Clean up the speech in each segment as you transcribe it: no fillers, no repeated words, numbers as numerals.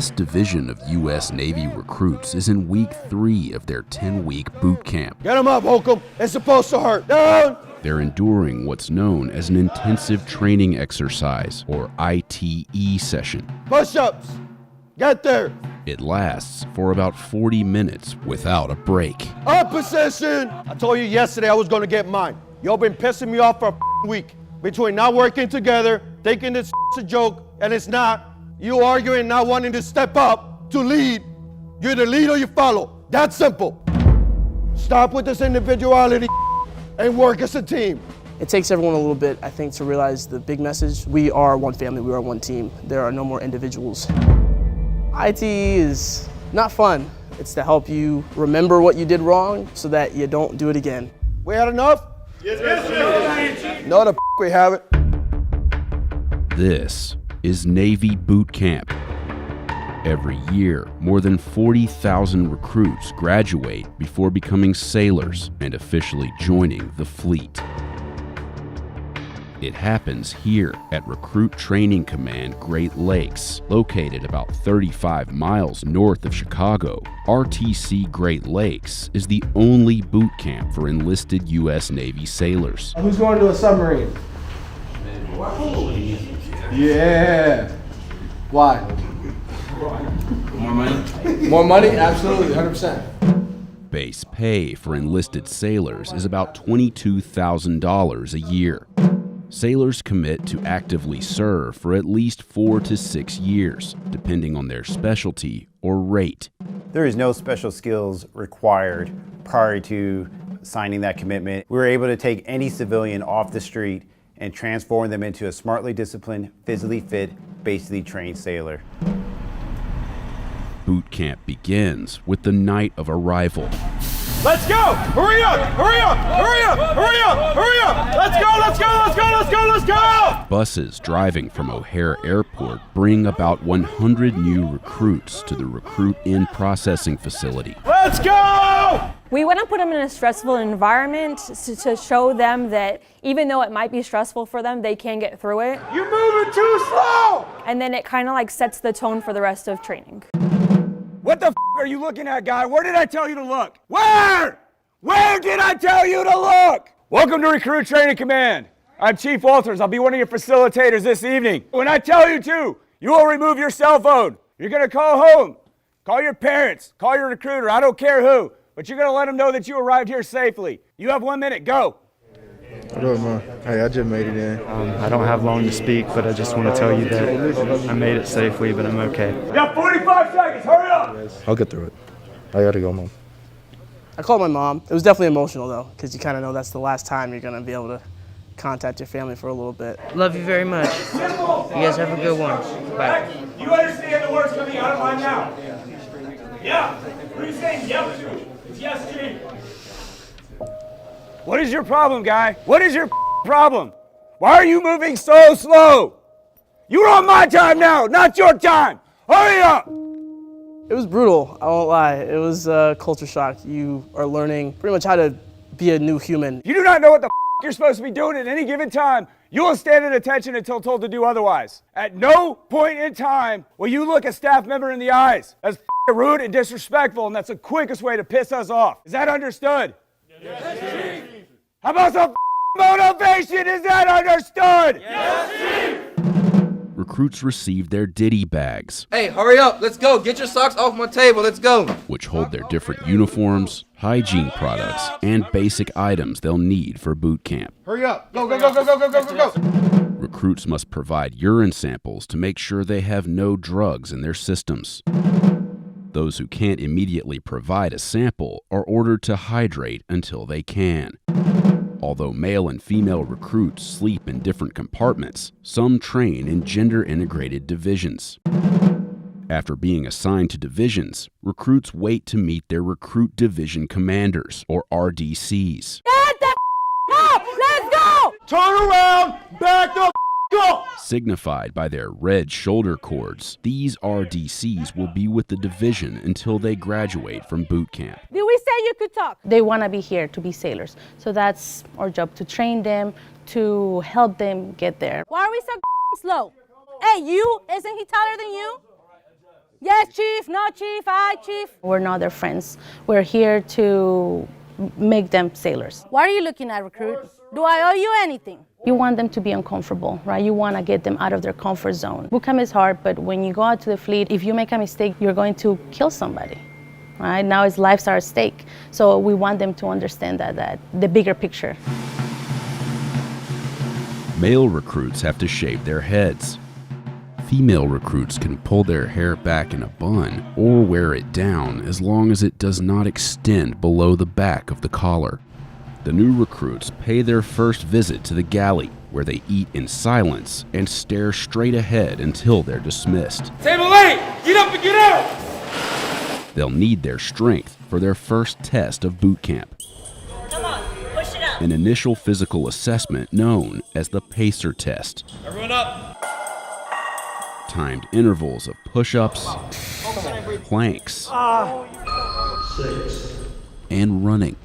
This division of U.S. Navy recruits is in week 3 of their 10-week boot camp. Get them up, Holcomb. It's supposed to hurt. Down! They're enduring what's known as an intensive training exercise, or ITE session. Push-ups. Get there. It lasts for about 40 minutes without a break. Up position. I told you yesterday I was going to get mine. Y'all been pissing me off for a week. Between not working together, thinking this is a joke, and it's not. You arguing, not wanting to step up to lead. You either lead or you follow. That's simple. Stop with this individuality and work as a team. It takes everyone a little bit, I think, to realize the big message. We are one family, we are one team. There are no more individuals. ITE is not fun. It's to help you remember what you did wrong so that you don't do it again. We had enough? Yes, sir. No, the we haven't. This is Navy Boot Camp. Every year, more than 40,000 recruits graduate before becoming sailors and officially joining the fleet. It happens here at Recruit Training Command Great Lakes, located about 35 miles north of Chicago. RTC Great Lakes is the only boot camp for enlisted U.S. Navy sailors. Who's going to a submarine? Yeah. Why? More money? More money? Absolutely, 100%. Base pay for enlisted sailors is about $22,000 a year. Sailors commit to actively serve for at least 4 to 6 years, depending on their specialty or rate. There is no special skills required prior to signing that commitment. We were able to take any civilian off the street and transform them into a smartly disciplined, physically fit, basically trained sailor. Boot camp begins with the night of arrival. Let's go! Hurry up! Hurry up! Hurry up! Hurry up! Hurry up! Let's go! Let's go! Let's go! Let's go! Let's go! Buses driving from O'Hare Airport bring about 100 new recruits to the Recruit In Processing Facility. Let's go! We want to put them in a stressful environment to show them that even though it might be stressful for them, they can get through it. You're moving too slow! And then it kind of like sets the tone for the rest of training. What the are you looking at, guy? Where did I tell you to look? Where? Where did I tell you to look? Welcome to Recruit Training Command. I'm Chief Walters. I'll be one of your facilitators this evening. When I tell you to, you will remove your cell phone. You're going to call home, call your parents, call your recruiter, I don't care who, but you're going to let them know that you arrived here safely. You have 1 minute, go. What up, man? Hey, I just made it in. I don't have long to speak, but I just want to tell you that I made it safely, but I'm okay. You got 45 seconds, hurry up! I'll get through it. I gotta go, Mom. I called my mom. It was definitely emotional, though, because you kind of know that's the last time you're going to be able to contact your family for a little bit. Love you very much. You guys have a good one. Bye. You understand the words coming out of my mouth? Yeah. What are you saying yep to? It's yes, Chief. What is your problem, guy? What is your problem? Why are you moving so slow? You're on my time now, not your time. Hurry up! It was brutal, I won't lie. It was a culture shock. You are learning pretty much how to be a new human. You do not know what the you're supposed to be doing at any given time. You will stand at attention until told to do otherwise. At no point in time will you look a staff member in the eyes. That's rude and disrespectful, and that's the quickest way to piss us off. Is that understood? Yes, Chief. How about some motivation? Is that understood? Yes, Chief. Recruits receive their ditty bags. Hey, hurry up. Let's go. Get your socks off my table. Let's go. Which hold their different uniforms, hygiene products, and basic items they'll need for boot camp. Hurry up. Go, go, go, go, go, go, go, go, go. Recruits must provide urine samples to make sure they have no drugs in their systems. Those who can't immediately provide a sample are ordered to hydrate until they can. Although male and female recruits sleep in different compartments, some train in gender-integrated divisions. After being assigned to divisions, recruits wait to meet their recruit division commanders, or RDCs. Get the up! Let's go! Turn around, back the up! Signified by their red shoulder cords, these RDCs will be with the division until they graduate from boot camp. Did we say you could talk? They want to be here to be sailors. So that's our job, to train them, to help them get there. Why are we so slow? Hey, you, isn't he taller than you? Yes, chief, no, chief, aye, chief. We're not their friends. We're here to make them sailors. Why are you looking at, recruit? Do I owe you anything? You want them to be uncomfortable, right? You want to get them out of their comfort zone. Boot camp is hard, but when you go out to the fleet, if you make a mistake, you're going to kill somebody, right? Now it's lives are at stake. So we want them to understand that the bigger picture. Male recruits have to shave their heads. Female recruits can pull their hair back in a bun or wear it down as long as it does not extend below the back of the collar. The new recruits pay their first visit to the galley, where they eat in silence and stare straight ahead until they're dismissed. Table 8, get up and get out! They'll need their strength for their first test of boot camp. Come on, push it up. An initial physical assessment known as the pacer test. Everyone up! Timed intervals of push-ups, planks, and running.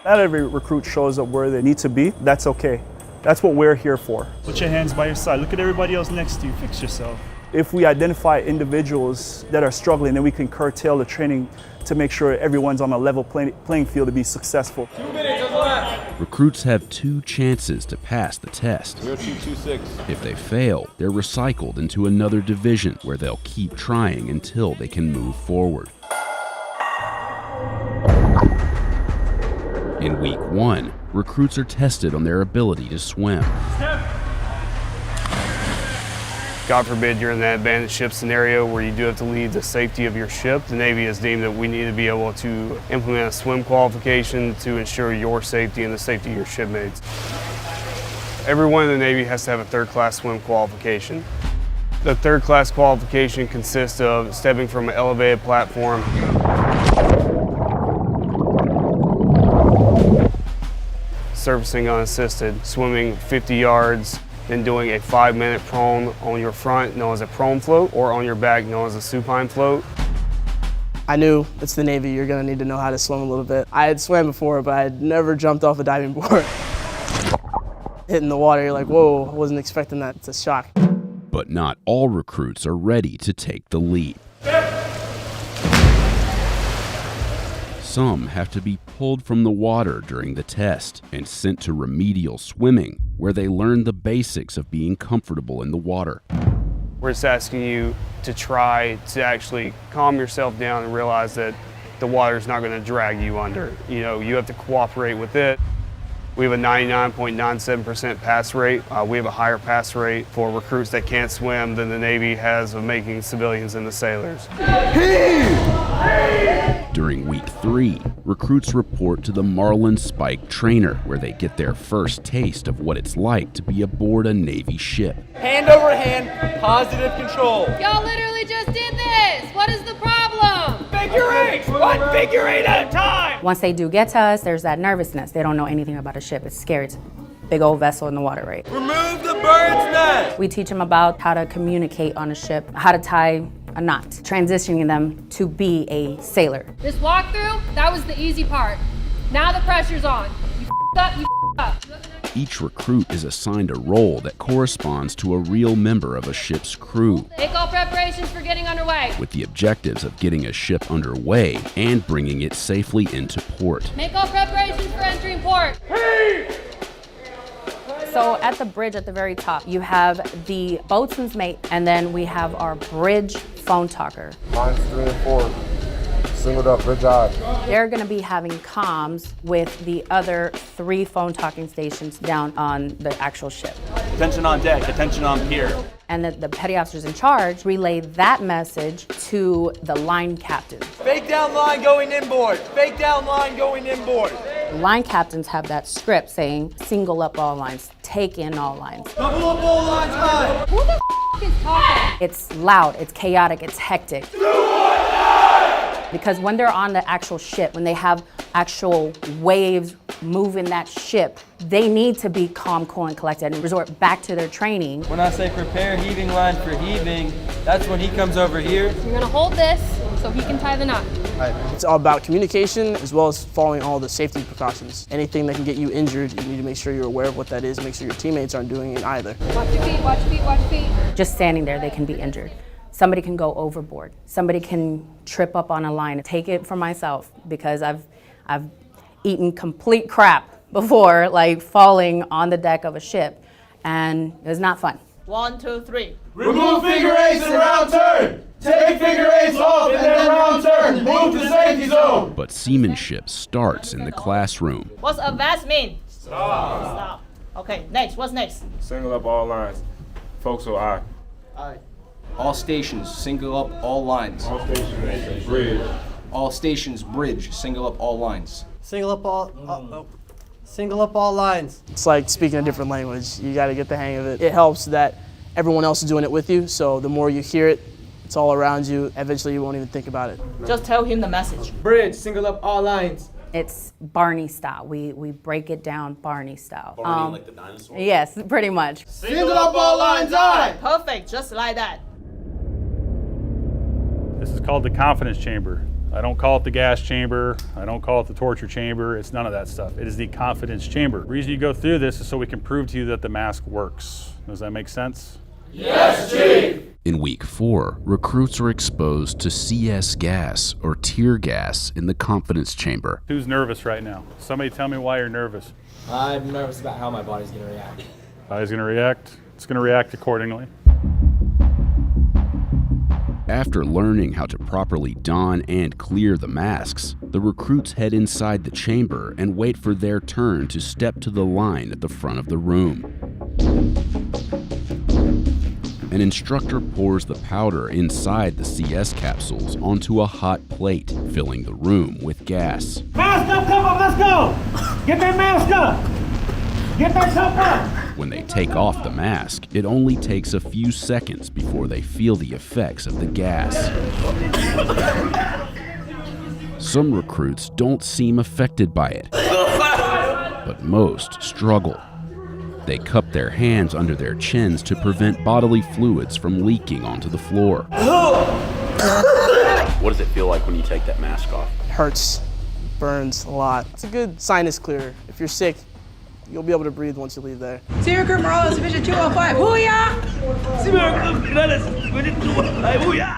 Not every recruit shows up where they need to be. That's okay. That's what we're here for. Put your hands by your side. Look at everybody else next to you. Fix yourself. If we identify individuals that are struggling, then we can curtail the training to make sure everyone's on a level playing field to be successful. 2 minutes on the left. Recruits have 2 chances to pass the test. 0226. If they fail, they're recycled into another division where they'll keep trying until they can move forward. In week 1, recruits are tested on their ability to swim. God forbid you're in that abandoned ship scenario where you do have to leave the safety of your ship. The Navy has deemed that we need to be able to implement a swim qualification to ensure your safety and the safety of your shipmates. Everyone in the Navy has to have a third-class swim qualification. The third-class qualification consists of stepping from an elevated platform, surfacing unassisted, swimming 50 yards, then doing a 5-minute prone on your front, known as a prone float, or on your back, known as a supine float. I knew it's the Navy, you're gonna need to know how to swim a little bit. I had swam before, but I had never jumped off a diving board. Hitting the water, you're like, whoa, I wasn't expecting that. It's a shock. But not all recruits are ready to take the leap. Some have to be pulled from the water during the test and sent to remedial swimming, where they learn the basics of being comfortable in the water. We're just asking you to try to actually calm yourself down and realize that the water's not going to drag you under. You know, you have to cooperate with it. We have a 99.97% pass rate. We have a higher pass rate for recruits that can't swim than the Navy has of making civilians into sailors. During week 3, recruits report to the Marlin Spike Trainer, where they get their first taste of what it's like to be aboard a Navy ship. Hand over hand, positive control. Y'all literally just did this. What is the problem? Figure 8, 1 figure 8 at a time. Once they do get to us, there's that nervousness. They don't know anything about a ship. It's scary. It's a big old vessel in the water, right? Remove the bird's nest. We teach them about how to communicate on a ship, how to tie a knot, transitioning them to be a sailor. This walkthrough, that was the easy part. Now the pressure's on. You up, you up. Each recruit is assigned a role that corresponds to a real member of a ship's crew, Make all preparations for getting underway. with the objectives of getting a ship underway and bringing it safely into port. Make all preparations for entering port. So at the bridge at the very top, you have the boatswain's mate, and then we have our bridge phone talker. Mine's 3 and 4. Singled up, good job. They're gonna be having comms with the other 3 phone talking stations down on the actual ship. Attention on deck, attention on pier. And the petty officers in charge relay that message to the line captains. Fake down line going inboard. Fake down line going inboard. Line captains have that script saying, single up all lines, take in all lines. Double up all lines high. Who the is talking? It's loud, it's chaotic, it's hectic. Because when they're on the actual ship, when they have actual waves moving that ship, they need to be calm, cool, and collected and resort back to their training. When I say prepare heaving line for heaving, that's when he comes over here. You're gonna hold this so he can tie the knot. It's all about communication as well as following all the safety precautions. Anything that can get you injured, you need to make sure you're aware of what that is, make sure your teammates aren't doing it either. Watch your feet, watch your feet, watch your feet. Just standing there, they can be injured. somebody can go overboard. Somebody can trip up on a line. Take it from myself, because I've eaten complete crap before, like falling on the deck of a ship, and it was not fun. 1, 2, 3. Remove figure eights and round turn. Take figure eights off and then round turn. Move to safety zone. But seamanship starts in the classroom. What's advance mean? Stop. Okay, next. What's next? Single up all lines. Forecastle I. Aye. All stations, single up all lines. All stations, bridge. All stations, bridge, single up all lines. Single up all. Single up all lines. It's like speaking a different language. You got to get the hang of it. It helps that everyone else is doing it with you, so the more you hear it, it's all around you. Eventually, you won't even think about it. Just tell him the message. Bridge, single up all lines. It's Barney style. We break it down Barney style. Barney, like the dinosaur? Yes, pretty much. Single up all lines, aye. Perfect, just like that. This is called the confidence chamber. I don't call it the gas chamber. I don't call it the torture chamber. It's none of that stuff. It is the confidence chamber. The reason you go through this is so we can prove to you that the mask works. Does that make sense? Yes, Chief. In week 4, recruits are exposed to CS gas or tear gas in the confidence chamber. Who's nervous right now? Somebody tell me why you're nervous. I'm nervous about how my body's going to react. Body's going to react. It's going to react accordingly. After learning how to properly don and clear the masks, the recruits head inside the chamber and wait for their turn to step to the line at the front of the room. An instructor pours the powder inside the CS capsules onto a hot plate, filling the room with gas. Mask up, come on, let's go! Get that mask up! Get that cup up! When they take off the mask, it only takes a few seconds before they feel the effects of the gas. Some recruits don't seem affected by it, but most struggle. They cup their hands under their chins to prevent bodily fluids from leaking onto the floor. What does it feel like when you take that mask off? It hurts, burns a lot. It's a good sinus clearer. If you're sick, you'll be able to breathe once you leave there. Senior Group Morales, Division 205. Hoo-yah!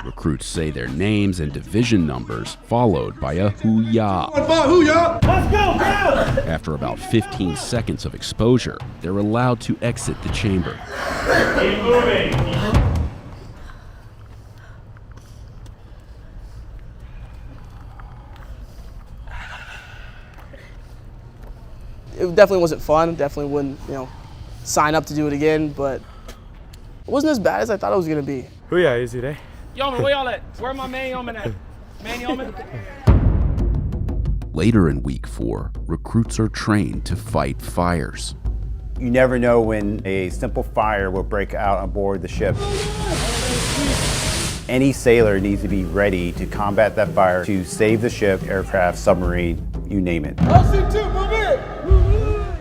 Recruits say their names and division numbers, followed by a hoo-yah. Let's go, girl! After about 15 seconds of exposure, they're allowed to exit the chamber. Keep moving. It definitely wasn't fun. Definitely wouldn't, sign up to do it again, but it wasn't as bad as I thought it was gonna be. Oh yeah, easy day. Yeoman, where y'all at? Where my man yeoman at? Man yeoman? Later in week 4, recruits are trained to fight fires. You never know when a simple fire will break out on board the ship. Any sailor needs to be ready to combat that fire to save the ship, aircraft, submarine, you name it.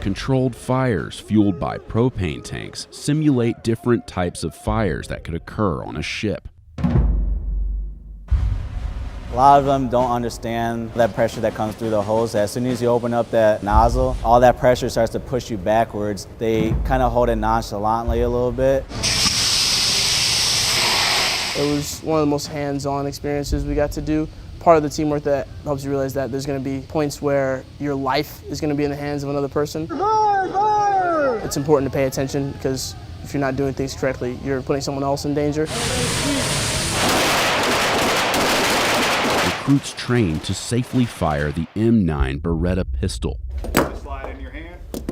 Controlled fires fueled by propane tanks simulate different types of fires that could occur on a ship. A lot of them don't understand that pressure that comes through the hose. As soon as you open up that nozzle, all that pressure starts to push you backwards. They kind of hold it nonchalantly a little bit. It was one of the most hands-on experiences we got to do. Part of the teamwork that helps you realize that there's going to be points where your life is going to be in the hands of another person. It's important to pay attention because if you're not doing things correctly, you're putting someone else in danger. Recruits trained to safely fire the M9 Beretta pistol,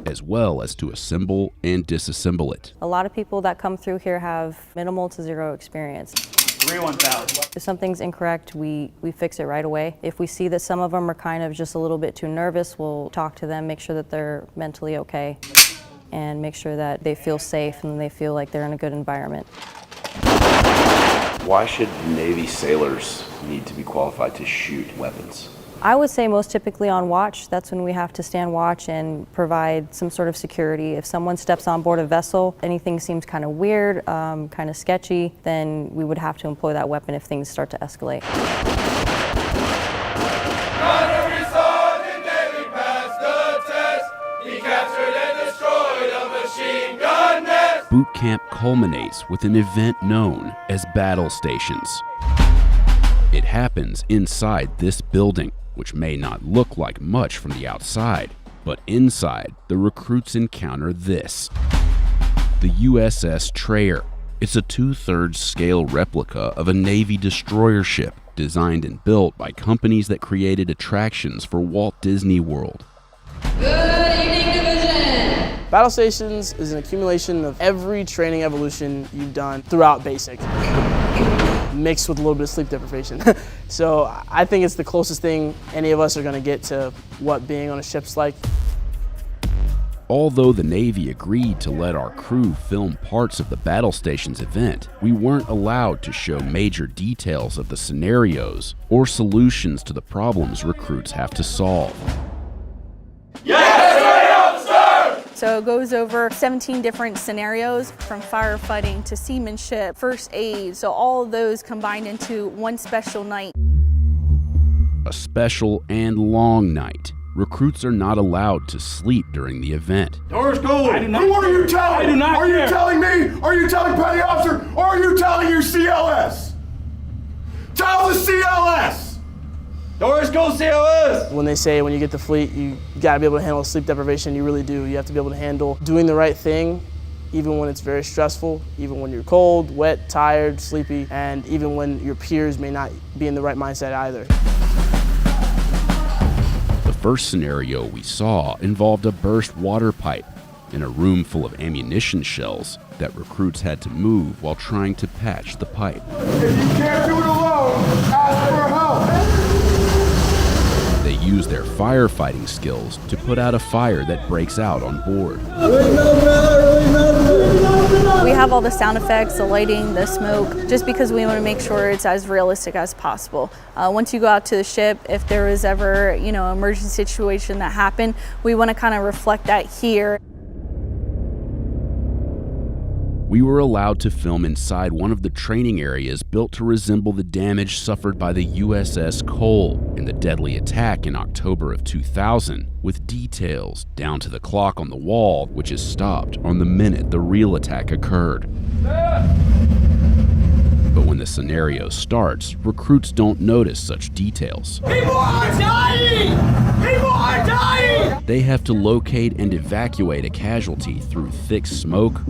as well as to assemble and disassemble it. A lot of people that come through here have minimal to zero experience. 3-1000. If something's incorrect, we fix it right away. If we see that some of them are kind of just a little bit too nervous, we'll talk to them, make sure that they're mentally okay, and make sure that they feel safe and they feel like they're in a good environment. Why should Navy sailors need to be qualified to shoot weapons? I would say most typically on watch. That's when we have to stand watch and provide some sort of security. If someone steps on board a vessel, anything seems kind of weird, kind of sketchy, then we would have to employ that weapon if things start to escalate. Not every sergeant Navy passed the test. He captured and destroyed a machine gun nest. boot camp culminates with an event known as battle stations. It happens inside this building, which may not look like much from the outside, but inside, the recruits encounter this: the USS Trayer. It's a 2/3 scale replica of a Navy destroyer ship designed and built by companies that created attractions for Walt Disney World. Good evening, Division! Battle stations is an accumulation of every training evolution you've done throughout basic, mixed with a little bit of sleep deprivation. So I think it's the closest thing any of us are going to get to what being on a ship's like. Although the Navy agreed to let our crew film parts of the battle stations event, we weren't allowed to show major details of the scenarios or solutions to the problems recruits have to solve. So it goes over 17 different scenarios, from firefighting to seamanship, first aid, so all of those combined into one special night. A special and long night. Recruits are not allowed to sleep during the event. Doors go. Who are you telling? I do not Are care. you telling me? Are you telling Petty Officer? Or are you telling your CLS? Tell the CLS! Doors go, CLS! When they say when you get to fleet, you gotta be able to handle sleep deprivation, you really do. You have to be able to handle doing the right thing, even when it's very stressful, even when you're cold, wet, tired, sleepy, and even when your peers may not be in the right mindset either. The first scenario we saw involved a burst water pipe in a room full of ammunition shells that recruits had to move while trying to patch the pipe. If you can't do it alone, ask for help! They use their firefighting skills to put out a fire that breaks out on board. We have all the sound effects, the lighting, the smoke, just because we want to make sure it's as realistic as possible. Once you go out to the ship, if there was ever, emergency situation that happened, we want to kind of reflect that here. We were allowed to film inside one of the training areas built to resemble the damage suffered by the USS Cole in the deadly attack in October of 2000, with details down to the clock on the wall, which is stopped on the minute the real attack occurred. But when the scenario starts, recruits don't notice such details. People are dying! People are dying! They have to locate and evacuate a casualty through thick smoke,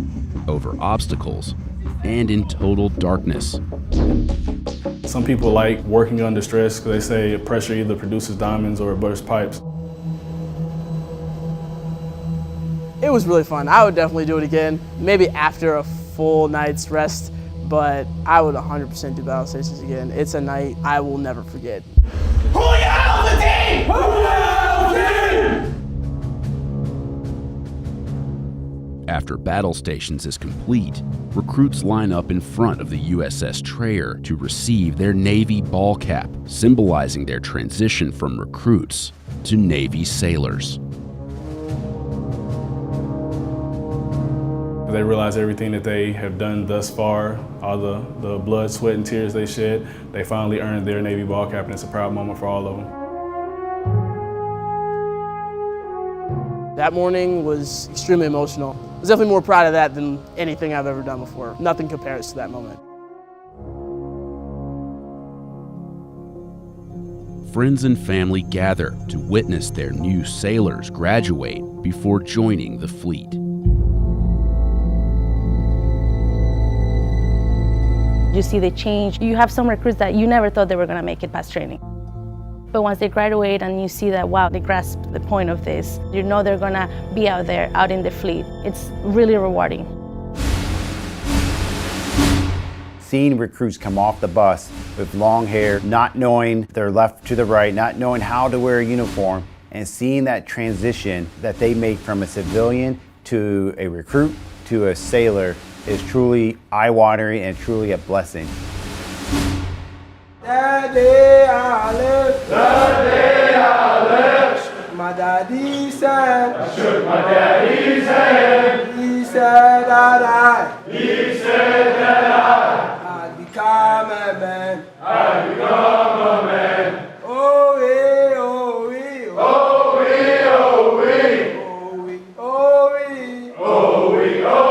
over obstacles, and in total darkness. Some people like working under stress because they say pressure either produces diamonds or it bursts pipes. It was really fun. I would definitely do it again, maybe after a full night's rest, but I would 100% do battle stations again. It's a night I will never forget. Who the hell is the team? Who the hell is the team? After battle stations is complete, recruits line up in front of the USS Trayer to receive their Navy ball cap, symbolizing their transition from recruits to Navy sailors. They realize everything that they have done thus far, all the blood, sweat, and tears they shed, they finally earned their Navy ball cap, and it's a proud moment for all of them. That morning was extremely emotional. I was definitely more proud of that than anything I've ever done before. Nothing compares to that moment. Friends and family gather to witness their new sailors graduate before joining the fleet. You see the change. You have some recruits that you never thought they were going to make it past training. But once they graduate and you see that, wow, they grasp the point of this, you know they're going to be out there, out in the fleet. It's really rewarding. Seeing recruits come off the bus with long hair, not knowing their left to the right, not knowing how to wear a uniform, and seeing that transition that they make from a civilian to a recruit to a sailor is truly eye-watering and truly a blessing. That day I lived. That day I lived. My daddy said. I shook my daddy's hand. He said that He said that I'd become a man. I'd become a man. Oh, we, oh, we, oh, we, oh, we, oh, we, oh, we, oh, we, oh.